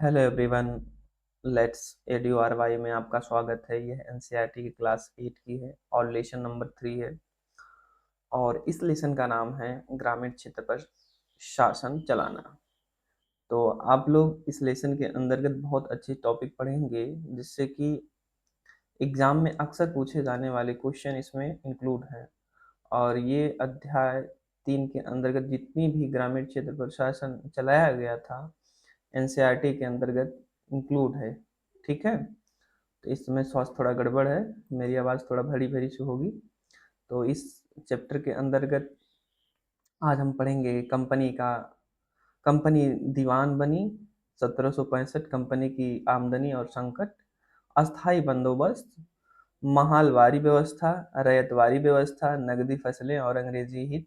Hello everyone. Let's एडीओआरवाई में आपका स्वागत है। यह एनसीईआरटी की क्लास 8 की है और लेसन नंबर 3 है। और इस लेसन का नाम है ग्रामीण क्षेत्र पर शासन चलाना। तो आप लोग इस लेसन के अंतर्गत बहुत अच्छे टॉपिक पढ़ेंगे जिससे कि एग्जाम में अक्सर पूछे जाने वाले क्वेश्चन इसमें इंक्लूड हैं। और ये अध्याय 3 के अंतर्गत जितनी भी ग्रामीण क्षेत्र पर शासन चलाया गया था एनसीईआरटी के अंतर्गत इंक्लूड है। ठीक है। तो इस समय स्वास्थ्य थोड़ा गड़बड़ है, मेरी आवाज़ थोड़ा भरी भरी सी होगी। तो इस चैप्टर के अंतर्गत आज हम पढ़ेंगे कंपनी दीवान बनी 1765, कंपनी की आमदनी और संकट, अस्थाई बंदोबस्त, महालवारी व्यवस्था, रैयतवारी व्यवस्था, नगदी फसलें और अंग्रेजी हित,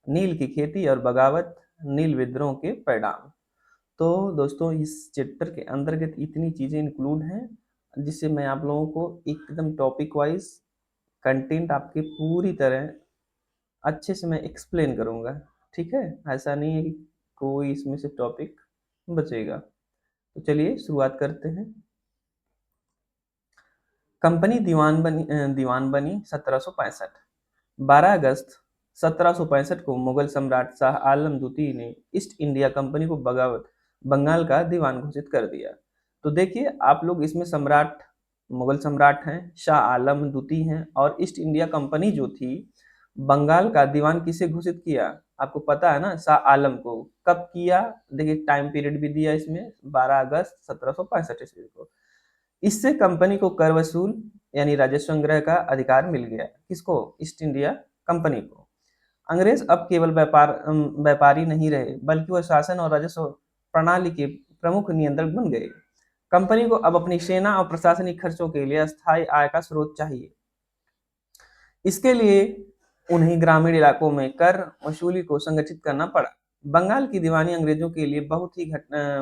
नील की खेती और बगावत, नील विद्रोह के परिणाम। तो दोस्तों इस चैप्टर के अंतर्गत इतनी चीज़ें इंक्लूड हैं जिससे मैं आप लोगों को एकदम टॉपिक वाइज कंटेंट आपके पूरी तरह अच्छे से मैं एक्सप्लेन करूँगा। ठीक है, ऐसा नहीं है कि कोई इसमें से टॉपिक बचेगा। तो चलिए शुरुआत करते हैं। कंपनी दीवान बनी 1765। 12 अगस्त 1765 को मुगल सम्राट शाह आलम द्वितीय ने ईस्ट इंडिया कंपनी को बंगाल का दीवान घोषित कर दिया। तो देखिए आप लोग इसमें मुगल सम्राट हैं, शाह आलम द्वितीय हैं, और ईस्ट इंडिया कंपनी जो थी बंगाल का दीवान किसे घोषित किया आपको पता है ना, शाह आलम को। कब किया देखिए, टाइम पीरियड भी दिया इसमें, 12 अगस्त 1765 ईस्वी को। इससे कंपनी को कर वसूल यानी राजस्व संग्रह का अधिकार मिल गया। किसको? ईस्ट इंडिया कंपनी को। अंग्रेज अब केवल व्यापारी नहीं रहे बल्कि वह शासन और राजस्व प्रणाली के प्रमुख नियंत्रक बन गए। कंपनी को अब अपनी सेना और प्रशासनिक खर्चों के लिए अस्थायी आय का स्रोत चाहिए। इसके लिए उन्हें ग्रामीण इलाकों में कर वसूली को संगठित करना पड़ा। बंगाल की दीवानी अंग्रेजों के लिए बहुत ही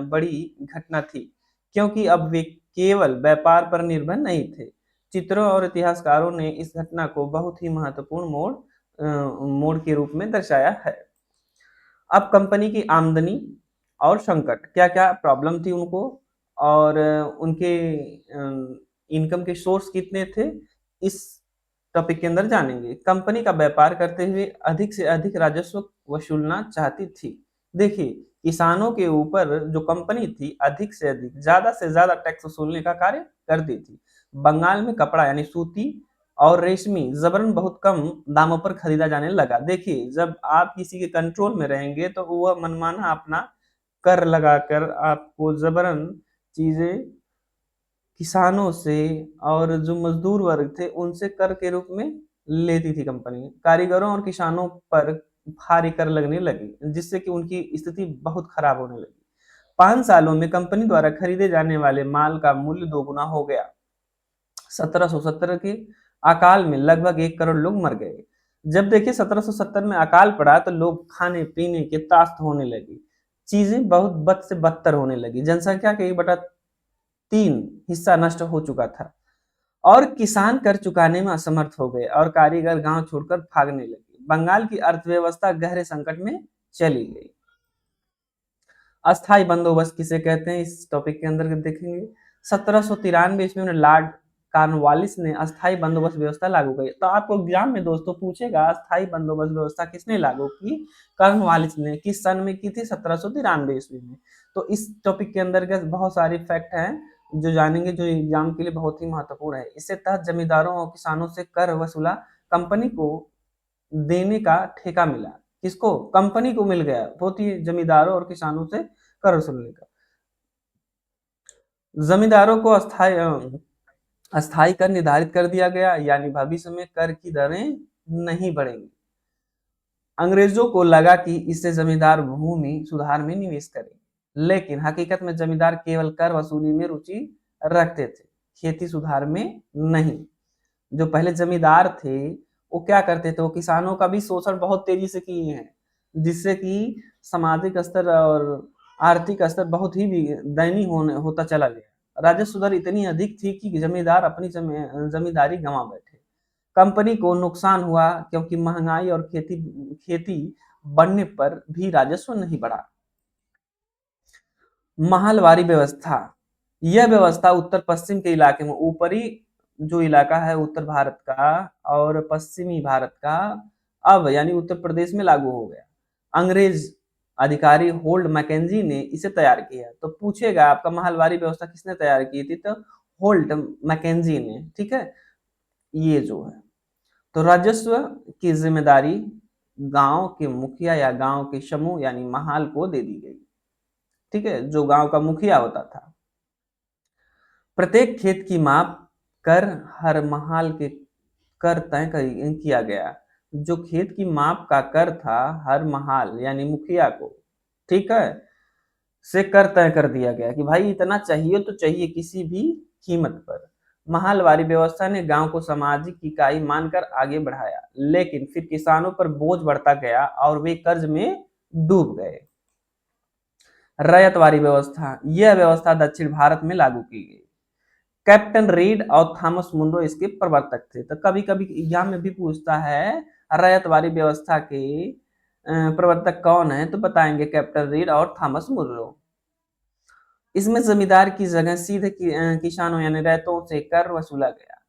बड़ी घटना थी, क्योंकि अब वे केवल व्यापार पर निर्भर नहीं थे। चित्रों और इतिहासकारों ने इस घटना को बहुत ही महत्वपूर्ण मोड़ के रूप में दर्शाया है। अब कंपनी की आमदनी और संकट, क्या क्या प्रॉब्लम थी उनको, और उनके इनकम के सोर्स कितने थे, इस टॉपिक के अंदर जानेंगे। कंपनी का व्यापार करते हुए अधिक से अधिक राजस्व वसूलना चाहती थी। देखिए किसानों के ऊपर जो कंपनी थी अधिक से अधिक, ज्यादा से ज्यादा टैक्स वसूलने का कार्य करती थी। बंगाल में कपड़ा यानी सूती और रेशमी जबरन बहुत कम दामों पर खरीदा जाने लगा। देखिए जब आप किसी के कंट्रोल में रहेंगे तो वह मनमाना अपना कर लगाकर आपको जबरन चीजें किसानों से और जो मजदूर वर्ग थे उनसे कर के रूप में लेती थी कंपनी। कारीगरों और किसानों पर भारी कर लगने लगी जिससे कि उनकी स्थिति बहुत खराब होने लगी। 5 सालों में कंपनी द्वारा खरीदे जाने वाले माल का मूल्य दोगुना हो गया। 1770 के अकाल में लगभग 1 करोड़ लोग मर गए। जब देखिए 1770 में अकाल पड़ा तो लोग खाने पीने के त्रास्त होने लगी, चीजें बहुत बद से बदतर होने लगी। जनसंख्या के 1/3 हिस्सा नष्ट हो चुका था और किसान कर चुकाने में असमर्थ हो गए और कारीगर गांव छोड़कर भागने लगे। बंगाल की अर्थव्यवस्था गहरे संकट में चली गई। अस्थाई बंदोबस्त किसे कहते हैं इस टॉपिक के अंदर देखेंगे। 1793 ईस्वी में लॉर्ड कॉर्नवालिस ने अस्थाई बंदोबस्त व्यवस्था लागू की। तो आपको एग्जाम में दोस्तों पूछेगा अस्थाई बंदोबस्त व्यवस्था किसने लागू की? कॉर्नवालिस ने। किस सन में की थी? 1793 ईस्वी में। तो इस टॉपिक के अंतर्गत बहुत सारे फैक्ट हैं जो जानेंगे, जो एग्जाम के लिए बहुत ही महत्वपूर्ण है। इससे तहत जमींदारों और किसानों से कर वसूला, कंपनी को देने का ठेका मिला। किसको? कंपनी को मिल गया, बहुत ही जमींदारों और किसानों से कर वसूलने का। जमींदारों को अस्थायी कर निर्धारित कर दिया गया, यानी भविष्य में कर की दरें नहीं बढ़ेंगी। अंग्रेजों को लगा कि इससे जमींदार भूमि सुधार में निवेश करेंगे, लेकिन हकीकत में जमींदार केवल कर वसूली में रुचि रखते थे, खेती सुधार में नहीं। जो पहले जमींदार थे वो क्या करते थे, वो किसानों का भी शोषण बहुत तेजी से किए हैं, जिससे कि सामाजिक स्तर और आर्थिक स्तर बहुत ही दयनीय होता चला गया। राजस्व दर इतनी अधिक थी कि जमींदार अपनी जमींदारी गंवा बैठे। कंपनी को नुकसान हुआ क्योंकि महंगाई और खेती बढ़ने पर भी राजस्व नहीं बढ़ा। महलवारी व्यवस्था, यह व्यवस्था उत्तर पश्चिम के इलाके में, ऊपरी जो इलाका है उत्तर भारत का और पश्चिमी भारत का, अब यानी उत्तर प्रदेश में लागू हो गया। अंग्रेज अधिकारी होल्ड मैकेंजी ने इसे तैयार किया। तो पूछेगा आपका महलवारी व्यवस्था किसने तैयार की थी, तो होल्ट मैकेंजी ने, ठीक है, ये जो है। तो राजस्व की जिम्मेदारी गांव के मुखिया या गांव के समूह यानी महाल को दे दी गई, ठीक है, जो गांव का मुखिया होता था। प्रत्येक खेत की माप कर हर महाल के कर तय किया गया। जो खेत की माप का कर था हर महाल यानी मुखिया को, ठीक है, से कर तय कर दिया गया कि भाई इतना चाहिए तो चाहिए किसी भी कीमत पर। महलवारी व्यवस्था ने गांव को सामाजिक इकाई मानकर आगे बढ़ाया, लेकिन फिर किसानों पर बोझ बढ़ता गया और वे कर्ज में डूब गए। रैयतवारी व्यवस्था, यह व्यवस्था दक्षिण भारत में लागू की गई। कैप्टन रीड और थॉमस मुनरो इसके प्रवर्तक थे। तो कभी कभी एग्जाम में भी पूछता है रैयतवारी व्यवस्था के प्रवर्तक कौन है, तो बताएंगे कैप्टन रीड और थॉमस मुनरो। इसमें जमींदार की जगह सीधे किसानों यानी रैयतों से कर वसूला गया।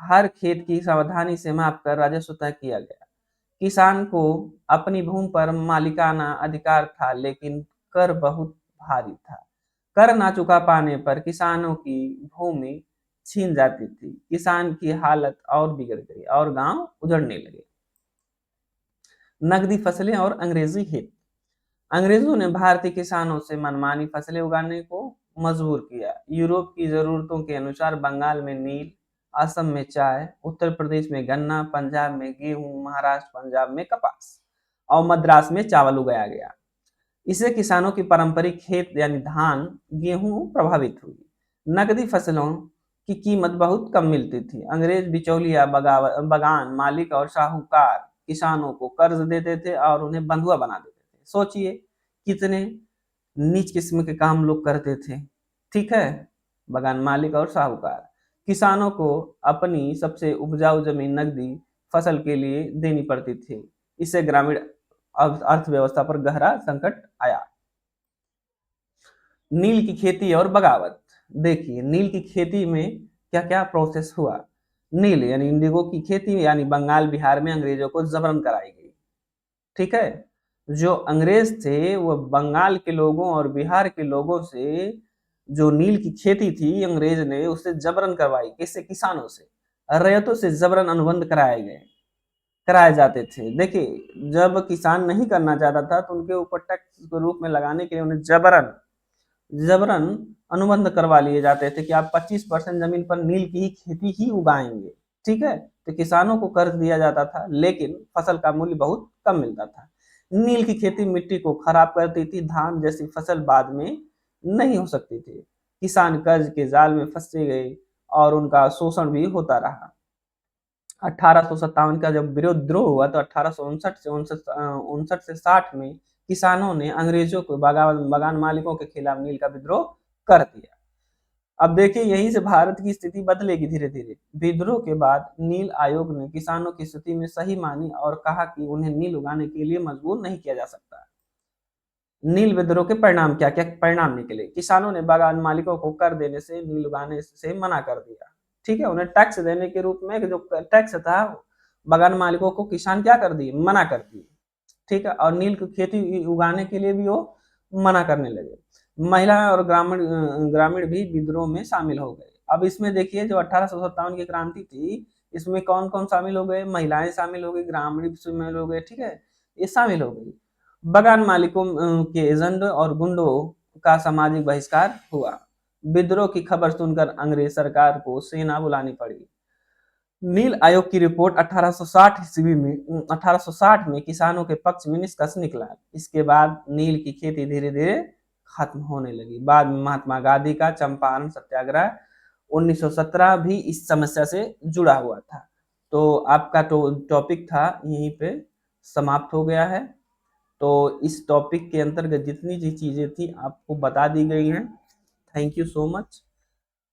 हर खेत की सावधानी से माप कर राजस्व तय किया गया। किसान को अपनी भूमि पर मालिकाना अधिकार था, लेकिन कर बहुत भारी था। कर ना चुका पाने पर किसानों की भूमि छीन जाती थी। किसान की हालत और बिगड़ गई और गांव उजड़ने लगे। नकदी फसलें और अंग्रेजी हित, अंग्रेजों ने भारतीय किसानों से मनमानी फसलें उगाने को मजबूर किया। यूरोप की जरूरतों के अनुसार बंगाल में नील, असम में चाय, उत्तर प्रदेश में गन्ना, पंजाब में गेहूं, महाराष्ट्र पंजाब में कपास और मद्रास में चावल उगाया गया। इससे किसानों की पारंपरिक खेत यानी धान गेहूं प्रभावित हुई। नकदी फसलों की कीमत बहुत कम मिलती थी। अंग्रेज बिचौलिया, बगान मालिक और साहूकार किसानों को कर्ज देते थे और उन्हें बंधुआ बना देते थे। सोचिए कितने नीच किस्म के काम लोग करते थे, ठीक है। बगान मालिक और साहूकार किसानों को अपनी सबसे उपजाऊ जमीन नकदी फसल के लिए देनी पड़ती थी। इससे ग्रामीण अर्थव्यवस्था पर गहरा संकट आया। नील की खेती और बगावत, देखिए नील की खेती में क्या क्या प्रोसेस हुआ। नील यानी इंडिगो की खेती यानी बंगाल बिहार में अंग्रेजों को जबरन कराई गई, ठीक है। जो अंग्रेज थे वो बंगाल के लोगों और बिहार के लोगों से जो नील की खेती थी अंग्रेज ने उससे जबरन करवाई। किससे? किसानों से। रैयतों से जबरन अनुबंध कराए जाते थे। देखिए जब किसान नहीं करना चाहता था तो उनके ऊपर टैक्स के रूप में लगाने के लिए उन्हें जबरन जबरन अनुबंध करवा लिए जाते थे कि आप 25% जमीन पर नील की ही खेती ही उगाएंगे, ठीक है। तो किसानों को कर्ज दिया जाता था, लेकिन फसल का मूल्य बहुत कम मिलता था। नील की खेती मिट्टी को खराब करती थी। धान जैसी फसल बाद में नहीं हो सकती थी। किसान कर्ज के जाल में फंसे गए और उनका शोषण भी होता रहा। 1857 का जब विद्रोह हुआ तो 1859 से 59 से 60 में किसानों ने अंग्रेजों को बगान मालिकों के खिलाफ नील का विद्रोह कर दिया। अब देखिए यहीं से भारत की स्थिति बदलेगी धीरे धीरे। विद्रोह के बाद नील आयोग ने किसानों की स्थिति में सही मानी और कहा कि उन्हें नील उगाने के लिए मजबूर नहीं किया जा सकता। नील विद्रोह के परिणाम क्या क्या परिणाम निकले? किसानों ने बागान मालिकों को कर देने से, नील उगाने से मना कर दिया, ठीक है। उन्हें टैक्स देने के रूप में जो टैक्स था बागान मालिकों को किसान क्या कर दिए? मना कर दिए, ठीक है। और नील की खेती उगाने के लिए भी वो मना करने लगे। महिला और ग्रामीण भी विद्रोह में शामिल हो गए। अब इसमें देखिए जो 1857 की क्रांति थी इसमें कौन कौन शामिल हो गए? महिलाएं शामिल हो गई, ग्रामीण शामिल हो गए, ठीक है, ये शामिल हो गई। बगान मालिकों के एजेंट और गुंडों का सामाजिक बहिष्कार हुआ। विद्रोह की खबर सुनकर अंग्रेज सरकार को सेना बुलानी पड़ी। नील आयोग की रिपोर्ट 1860 में किसानों के पक्ष में निष्कर्ष निकला। इसके बाद नील की खेती धीरे धीरे खत्म होने लगी। बाद में महात्मा गांधी का चंपारण सत्याग्रह 1917 भी इस समस्या से जुड़ा हुआ था। तो आपका टॉपिक था यहीं पे समाप्त हो गया है। तो इस टॉपिक के अंतर्गत जितनी भी चीजें थी आपको बता दी गई हैं। Thank you so much.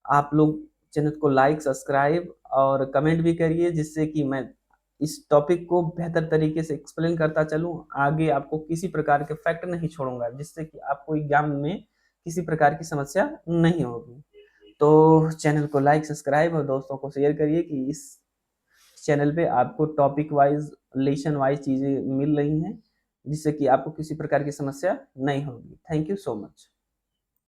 आप लोग चैनल को लाइक, सब्सक्राइब और कमेंट भी करिए, जिससे कि मैं इस टॉपिक को बेहतर तरीके से एक्सप्लेन करता चलूं। आगे आपको किसी प्रकार के फैक्ट नहीं छोड़ूंगा, जिससे कि आपको एग्जाम में किसी प्रकार की समस्या नहीं होगी। तो चैनल को लाइक, सब्सक्राइब और दोस्तों को शेयर करिए कि इस चैनल पे आपको टॉपिक वाइज, लेसन वाइज चीज़ें मिल रही हैं, जिससे कि आपको किसी प्रकार की समस्या नहीं होगी। Thank you so much.